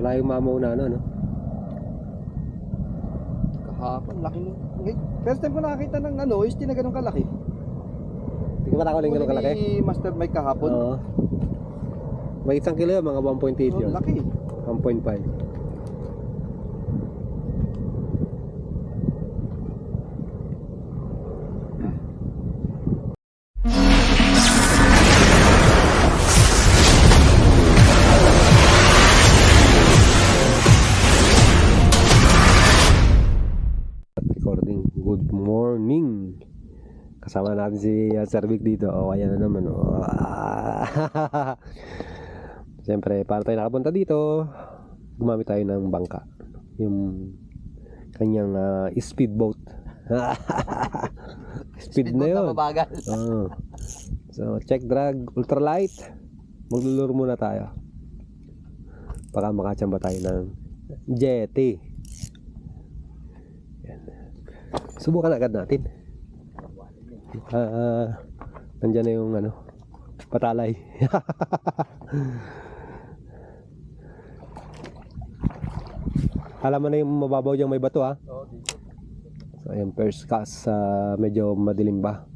Wala yung mamaw na ano, no? Kahapon, laki nun. First time ko nakakita ng ano, is na ganun kalaki. Hindi ko matakuling ganun kalaki. Ni Master Mike kahapon. Oo. May isang kilo yun, mga 1.8 yun. Laki. 1.5. Recording. Good morning. Kasama natin si Sir Vic dito. O, ayan na naman. O. Siyempre, para tayo nakapunta dito, gumamit tayo ng bangka. Yung kanyang speedboat. Speed na yun. So, check drag, ultralight. Maglulure muna tayo. Baka makachamba tayo ng jetty. Yan. Subukan agad natin. Nandyan na yung ano, patalay. Alam mo na yung mababaw diyang may bato, ha? So ayan, first cast, medyo madilim ba.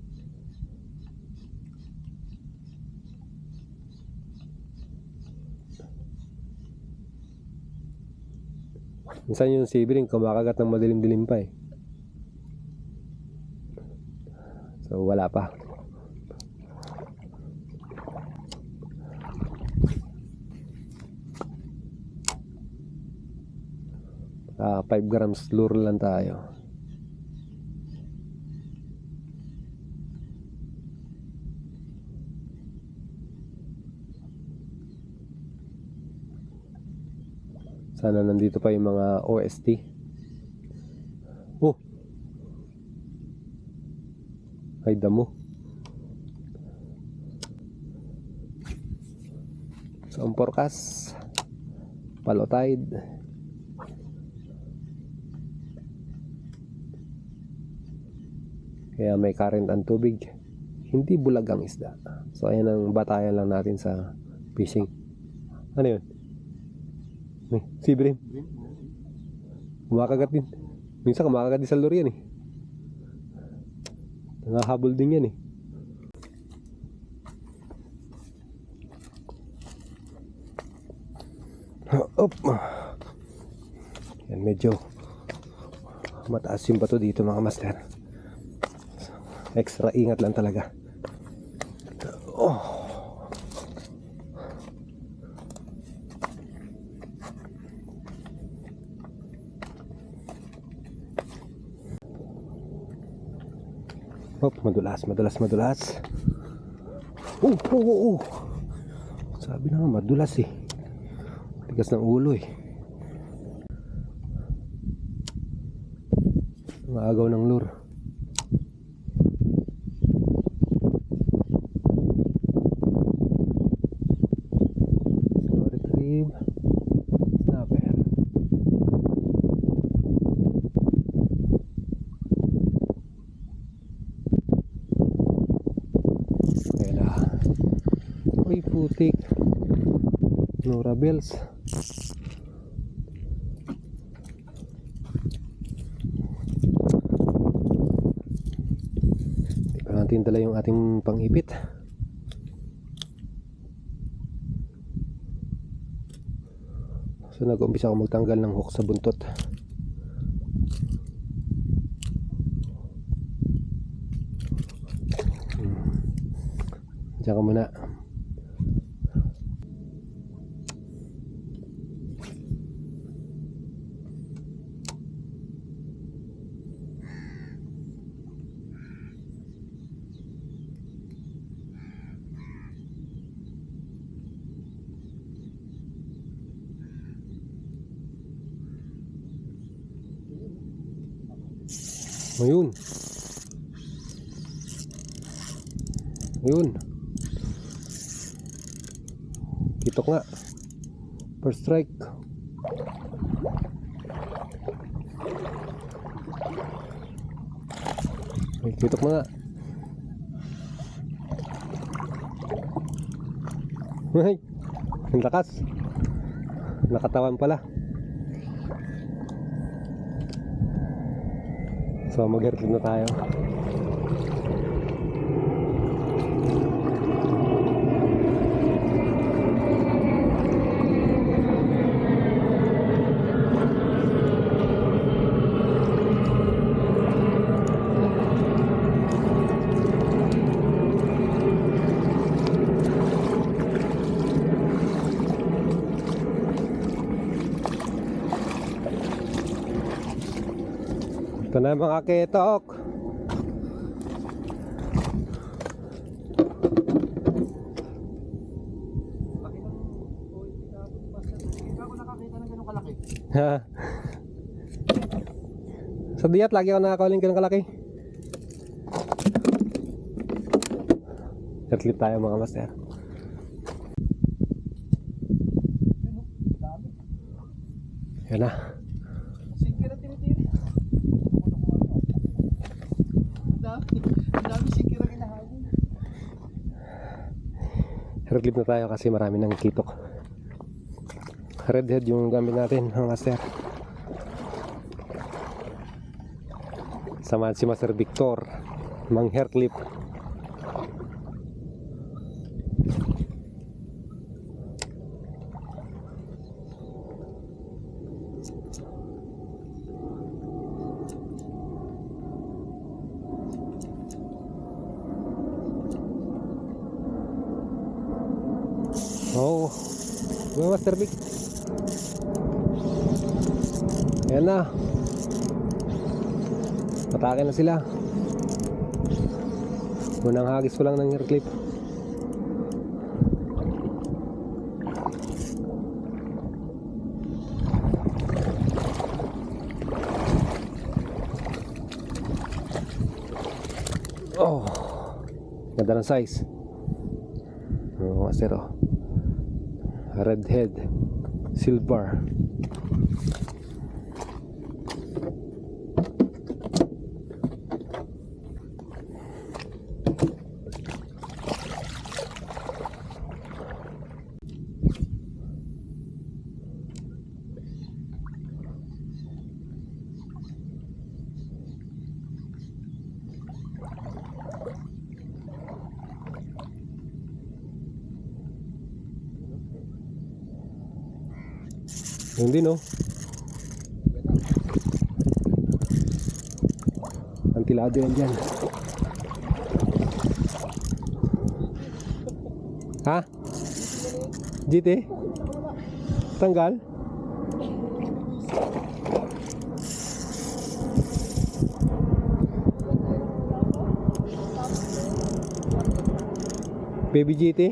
Minsan yung sibling kumakagat ng madilim-dilim pa eh. So wala pa. 5 grams lure lang tayo. Sana nandito pa yung mga OST. Oh, ay damo. So ang forecast, palo tide. Kaya may current ang tubig. Hindi bulag ang isda. So ayan ang batayan lang natin sa fishing. Ano yun? Sea bream. Kumakagat din. Minsan kumakagat din sa lure yan eh. Nangahabol din yan eh. Op. Yan, medyo mataas yung bato dito mga master. Extra ingat lang talaga. Oh. Madulas. Sabi na nga, madulas eh. Tigas ng ulo eh. Maagaw ng lure. Uy, putik. Nora bells. Hindi pa natin dala yung ating pang-ipit. So nag-umpisa ako magtanggal ng hook sa buntot. Diyan ka muna. Ayun. Kitok nga. First strike. Kitok na nga. Ay, ang lakas. nakatawan pala. So mag-airclip na tayo. Ito na mga ketok. Laki ng OLT kahapon ni Master. Hindi pa ako nakakita ng ganun kalaki. Sa diyat lagi ako nakakawaling ka ng kalaki. Airclip tayo mga master. Yun, oh. Dami. Yan na. Singkir ang tinitiri. Ang dami singkir ang inahabol. Airclip na tayo kasi marami nang kitok. Redhead yung gamit natin mga master. Samahan si Master Victor mang hairclip. Oh, mga Master Vic. Ayan na. Patake na sila. Unang hagis ko lang ng hair clip. Oh, ganda ng size. Oh, Master, oh. Redhead silver. Yun din, oh. Antilado yan dyan. Ha? GT? Tanggal? Baby GT?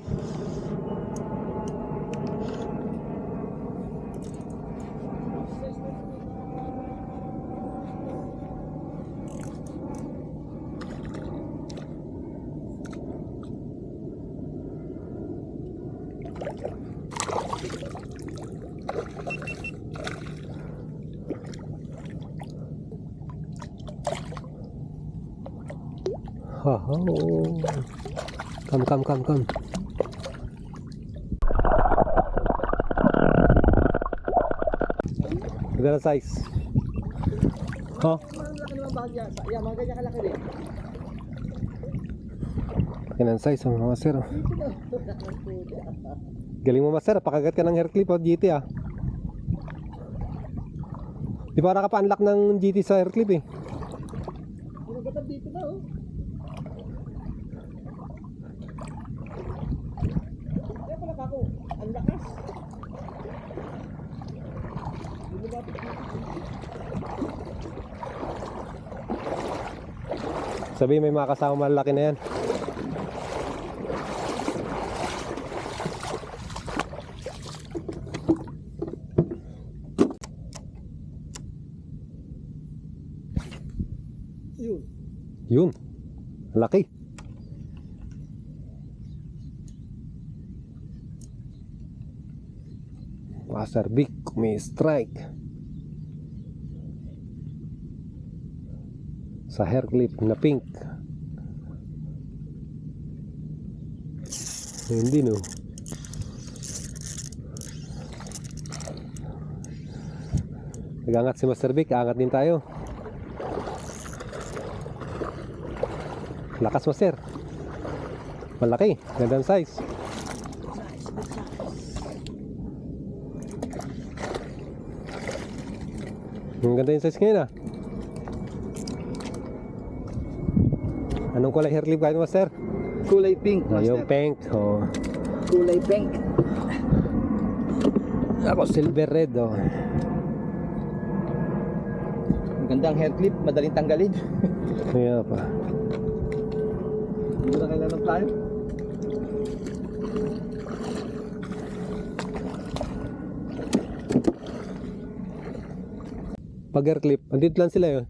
Oh, come. Ganda na size. Ha? Malaki naman bahagya. Yan, mga ganyan kalaki rin. Laki ng size, oh, mga sir. Galing mo, master. Pakagat ka ng hair clip, oh, GT, ah. Di ba nakapa-unlock ng GT sa hair clip, eh? Ginagatan dito na, oh. Kaya pala kako, ang lakas. Lumapit dito. Sabi may mga kasama malaki na yan. Yun. Laki. Master Vic may strike sa hair clip na pink. Hindi, no. Nagangat si Master Vic, aangat din tayo. Lakas Master. Malaki, gandang size. Ang ganda yung size ngayon ah. Anong kulay hair clip kahit Master? Kulay pink, Ah, yung master. pink. Oh. Kulay pink. Ako silver red oh. Ang gandang hair clip, madaling tanggalin. Kaya pa. Hindi na kailangan ng plier. Pag hair clip, andito lang sila yun.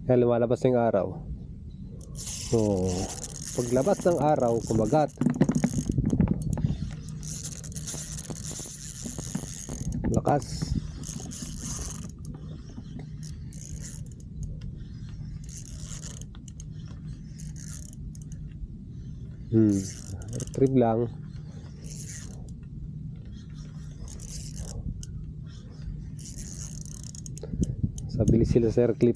Kaya lumalabas ng araw. So, paglabas ng araw, kumagat. Lakas. Trip lang. Sa bilis sila sa air clip.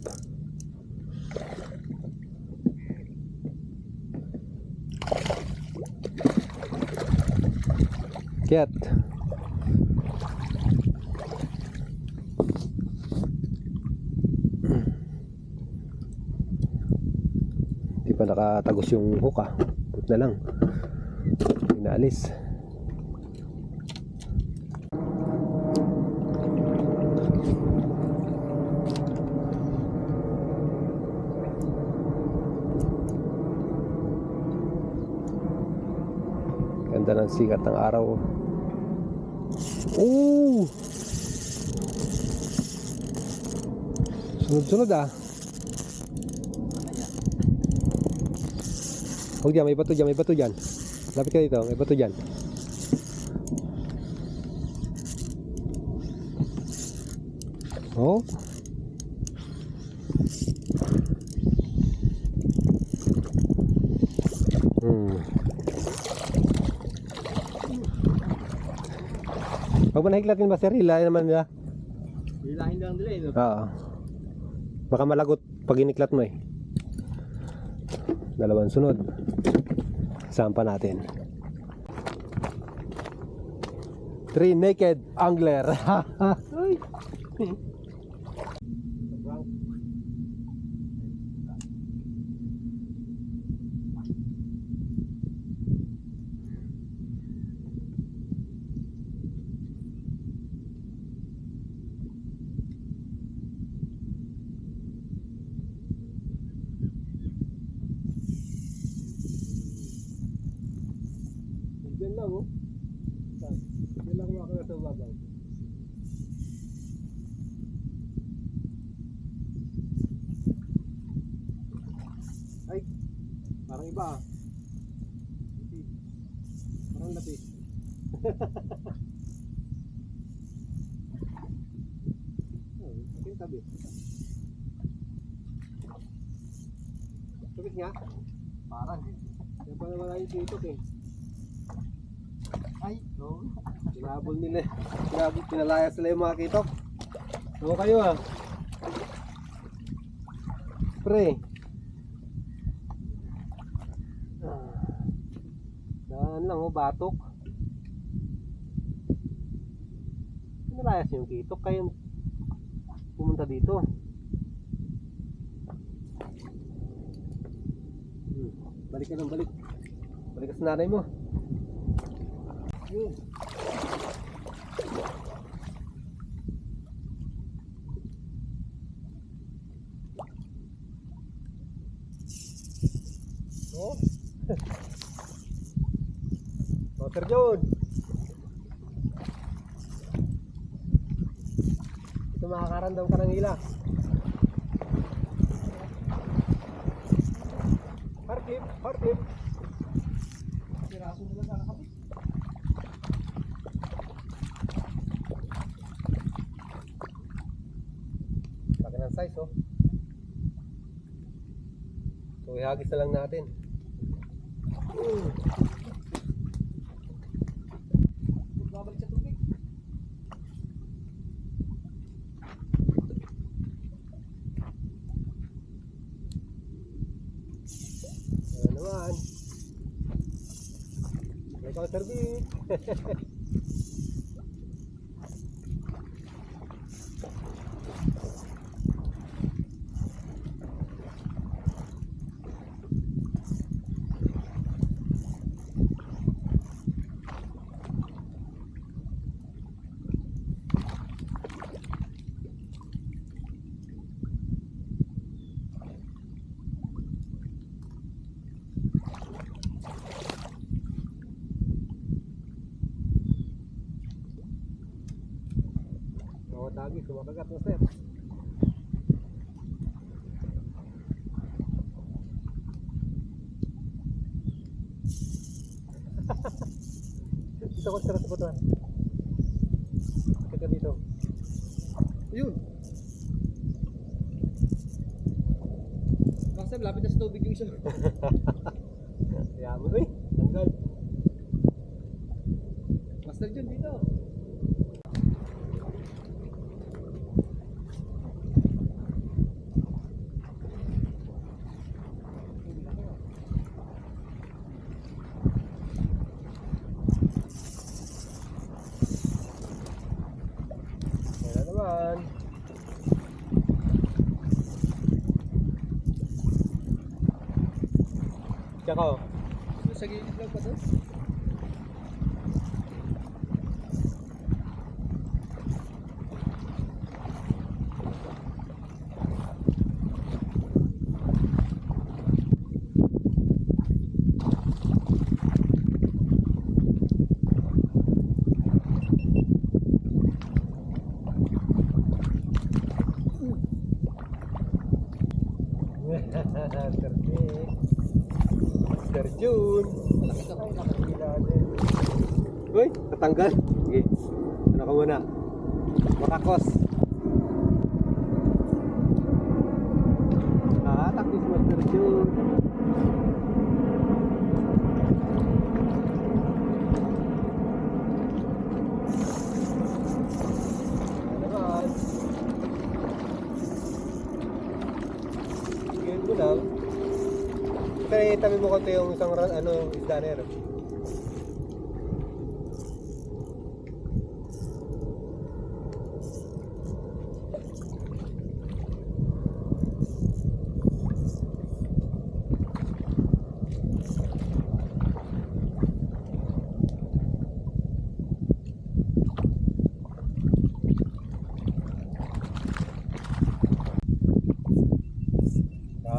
Kiat. Di pa nakatagos yung hook ah. Put na lang. Inaalis. Ganda ng sikat ng araw. Oh! Sunod-sunod ah. Huwag dyan, may bato dyan, may bato dyan. Lapit ka dito, may bato dyan. Oh. Pag manahiklatin ba sir, hilahin naman nila. Hilahin lang nila eh, no? Oo. Baka malagot pag iniklat mo eh. Dalawang sunod. Sampa natin. 3 naked angler. Ay. Diyan lang oh. Diyan lang makakita sa babaw. Ay, parang iba ah. Lapis. Parang lapis. Oh, aking tabi. Lapis nga? Parang. Yan pa naman yung tutok eh. Ay, no. Pinabol nila. Pinalayas nila yung mga kitok. Ano kayo ah? Pre. Daan lang oh, batok. Pinalayas yung kitok. Kayo pumunta dito. Balik ka lang, balik. Balik ka sa nanay mo. Yun. Oh. Oh, Sir John. Ito makakaramdam ka ng hila. Hard clip. Piraso nila kakapit. Laki ng size oh. So ihagis na lang natin. Babalik sa tubig. Ayan naman. May counterbait. Tagi, kumakagat mo, sir. Dito ko sa putuan. Kaya dito. Ayun. Basta lapit na sa tubig yung isa. Kaya mo, uy. Tanggal. Master John dito. Ayan naman. Tsaka, Sa gilid lang pa doon. Sir June. Malaki ka pa, nakakila din. Uy, natanggal. Sige. Ano ka muna? Makakos. Taktis mo, Sir June. Ano naman? Sige mo lang. Tabi mo konti yung isang isda na yan.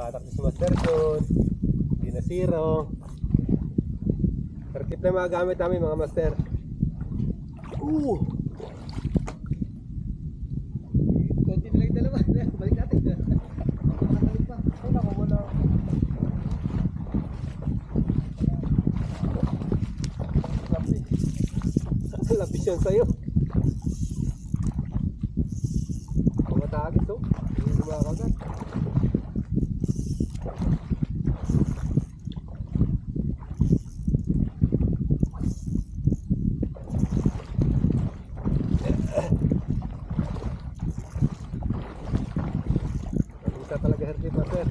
Taktis master doon. Hindi na zero. Perfect na yung mga gamit namin mga master. Konti na lang yung dalawa. Balik natin. Makakalik pa. Ay, naku, wala. Lapis. Lapis yan sa'yo. Mga tagis oh. Hindi kumakagat. Talaga herkit master.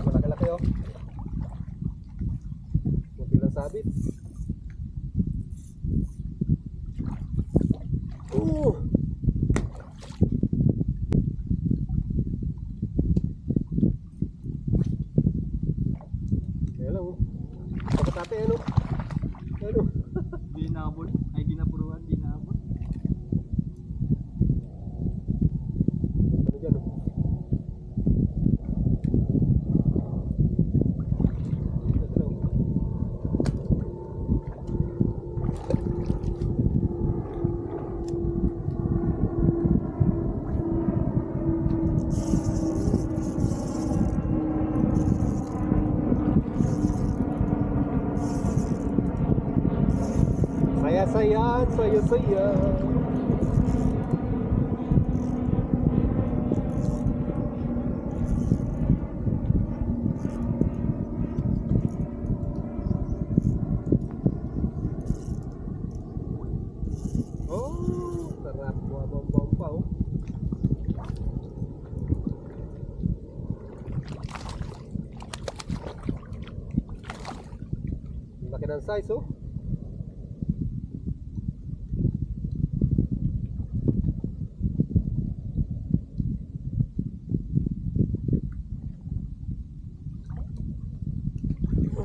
Malaki-laki oh. Kunti lang sabit. Kaya lang oh. Pagkatate ano? Ano? Di naabot. Ay, ginapuruan. Di naabot. Ano dyan oh? Dito sila oh. Saya-saya, saya-saya. Laki ng size oh. Dito pa.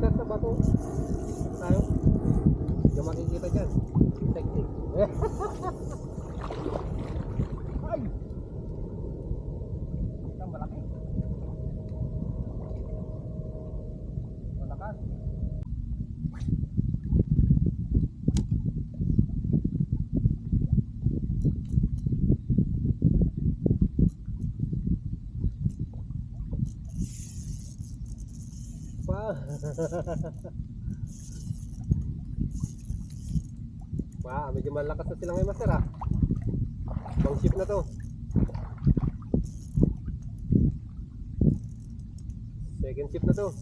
Sir, sa bato. Tayo. Hindi makikita dyan. Sexy. Ay! Ito, malaki. Malakas. Medyo malakas na sila ngayon, master ah. Pang ship na to. Second ship na to.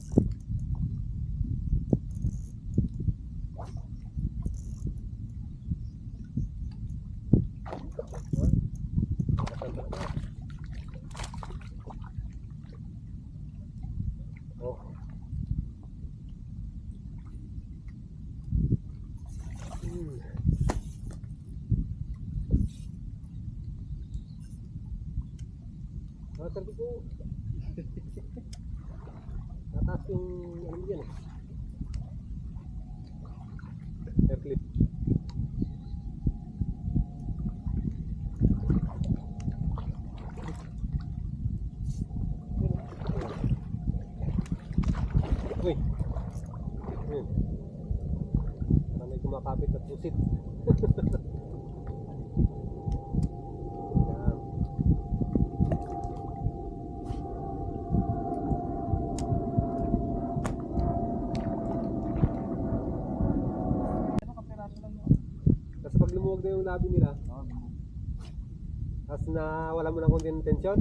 Oh. Sabi ko nataas yung ano yan eh, air clip. Uy, parang may kumakapit at pusit. Pag lumuwag na yung labi nila, tapos na wala mo ng konti ng tensyon,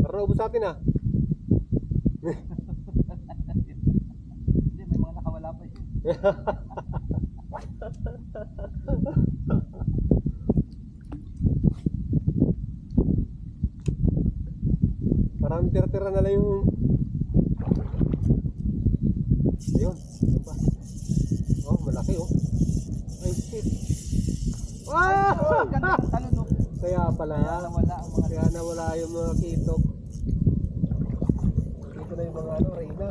para naubos sa atin ah. Hindi, may mga nakawala pa eh. Parang tira-tira na lang yung ayun, ayun pa. Oh, malaki oh. Ay shit. Ay, ganda ng talon no. Kaya pala Nawala ang mga kaya nawala yung mga kitok. Dito na yung mga ano, reyna.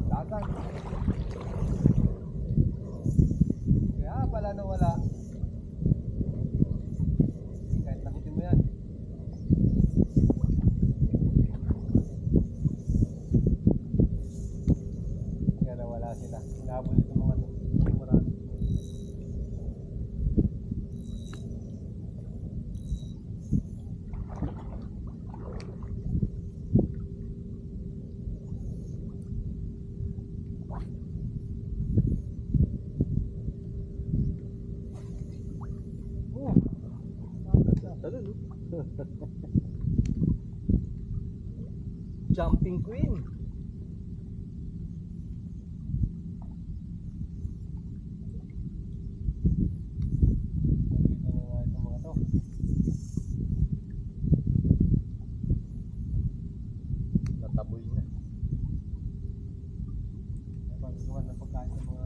dagat. Kaya pala nawala. Kahit nakutin mo yan. Kaya nawala sila. Inahabol ito mga ano. Marami. Talon no? Jumping Queen. Nandito na nga itong mga to. Nataboy na. Ay, pagkakuhan ng pagkain ng mga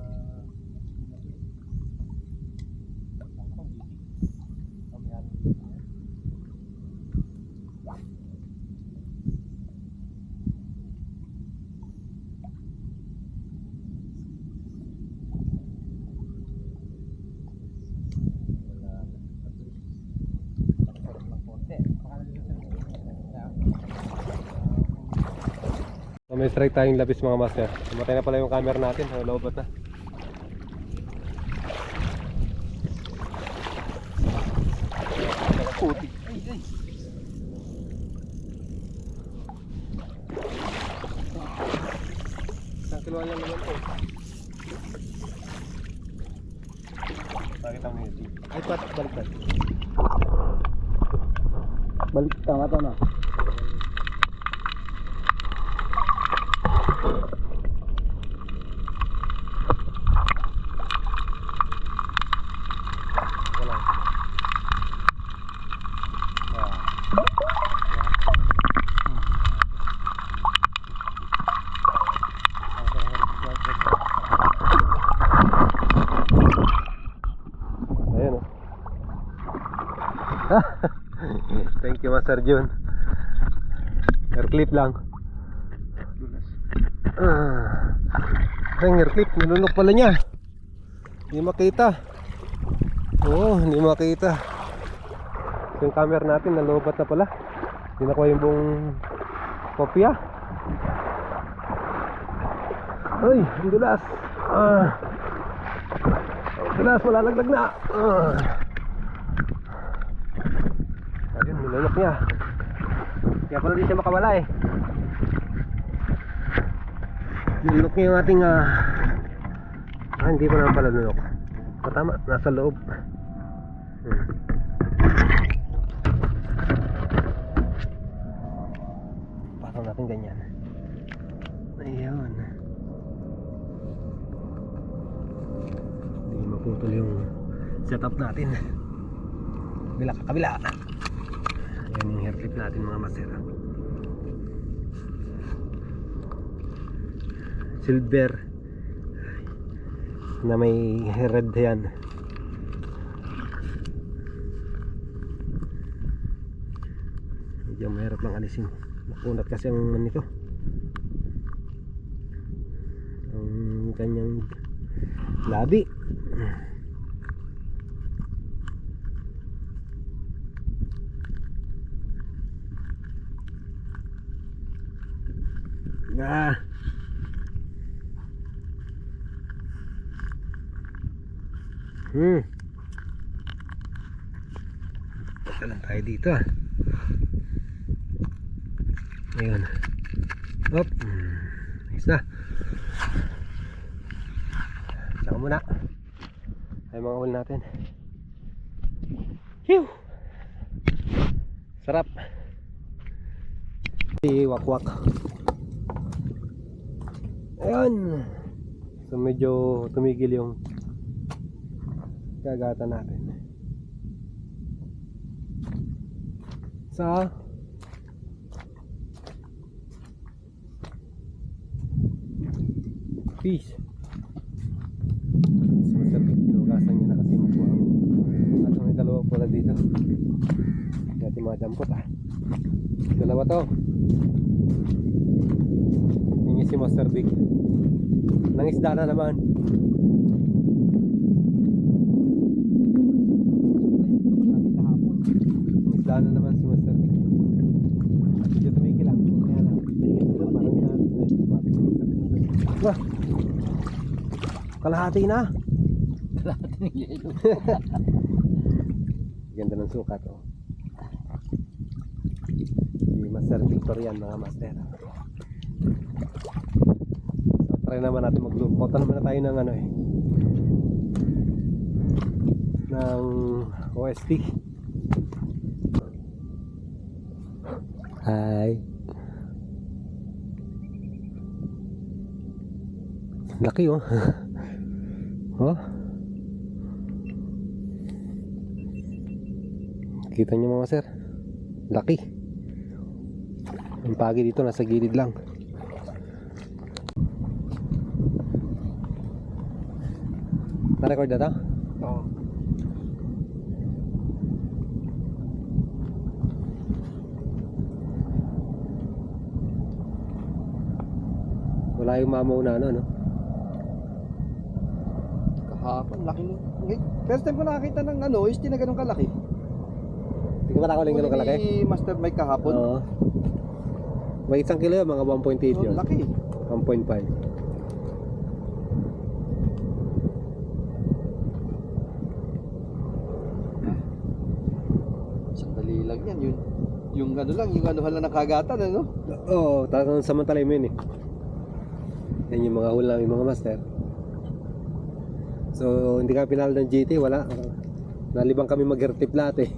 So, may strike tayong labis mga master. Namatay na pala yung camera natin. Lobat na. putik. Ay, ay. kiluan lang naman po. Bakit ang hindi? Ay, baliktad. Balik, tama na. Wala. Ayan oh. Thank you Master Jun. Air clip lang. Ang air clip, nilunok pala niya. Hindi makita. Oo, hindi makita. Yung camera natin nalobat na pala. Hindi nakuha yung buong kopya. Ay, ang dulas. Ang dulas, malalaglag na. Ayun, nilunok niya. Kaya pala di siya makawala eh. Nilunok niya yung ating hindi pa naman pala nilunok. Tama, nasa loob. Pasok natin ganyan. Ayun. Hindi maputol yung setup natin. Kabila ka kabila. Ayan yung hair clip natin mga master. Silver na may red yan. Medyo mahirap lang alisin. Makunat kasi ang nito, ang kanyang labi. Punta lang tayo dito Ayun. Hop. Nice na. Saka muna ay mga huli natin. Phew. Sarap. Wakwak. Ayun. So medyo tumigil yung kagatan natin sa fish. So sabi tinugasan niya na kasi magbuhang at may dalawa pala dito. Dati mga dampot dalawa to. Yung si Master Big nangisda na naman. Nangisda na naman si Master Big. Medyo tumigil lang. Kaya lang parang ginamit si Master Big. Wah, kalahati na. Ganda ng sukat si Master Victorian mga master. So try naman natin magluto naman na tayo ng ng OST. Hi. Laki oh. Kita niyo mga sir, laki. Ang pagi dito nasa gilid lang. Na-record na ito? Oo. Wala yung mamaw na no? Kahapon, laki nun. First time ko nakakita ng OST na ganun kalaki. Hindi ko matakuling ganun kalaki? Ni Master Mike kahapon. Oo. May isang kilo yun, mga 1.8 yun. Laki. 1.5. Sandali lang yan. Yung ano lang, yung anuhan lang ng kagatan, ano? Oo, talagang samantalay mo yun eh. Yan yung mga huli namin mga master. So hindi kami pinalo ng GT, wala. Nalibang kami mag-airtip lahat eh.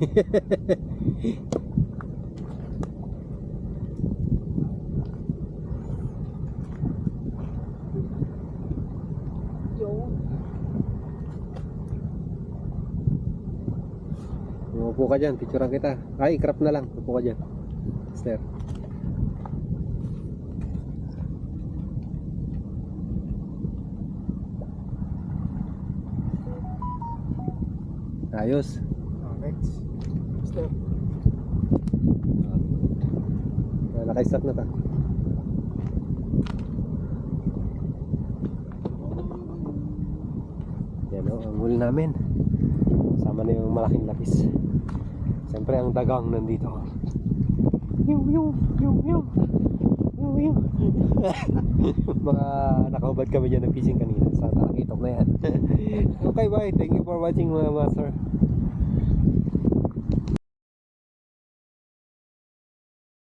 Upo ka dyan, picturean kita. Ay, crop na lang. Upo ka dyan. Master. Ayos. Next. Step. Naka-stop na ta. Yan o, ang huli namin. Sama na yung malaking lapis. Siyempre ang dagang nandito. Mga nakahubad kami dyan ng fishing kanina sa Talakitok na yan. Okay, bye. Thank you for watching mga master.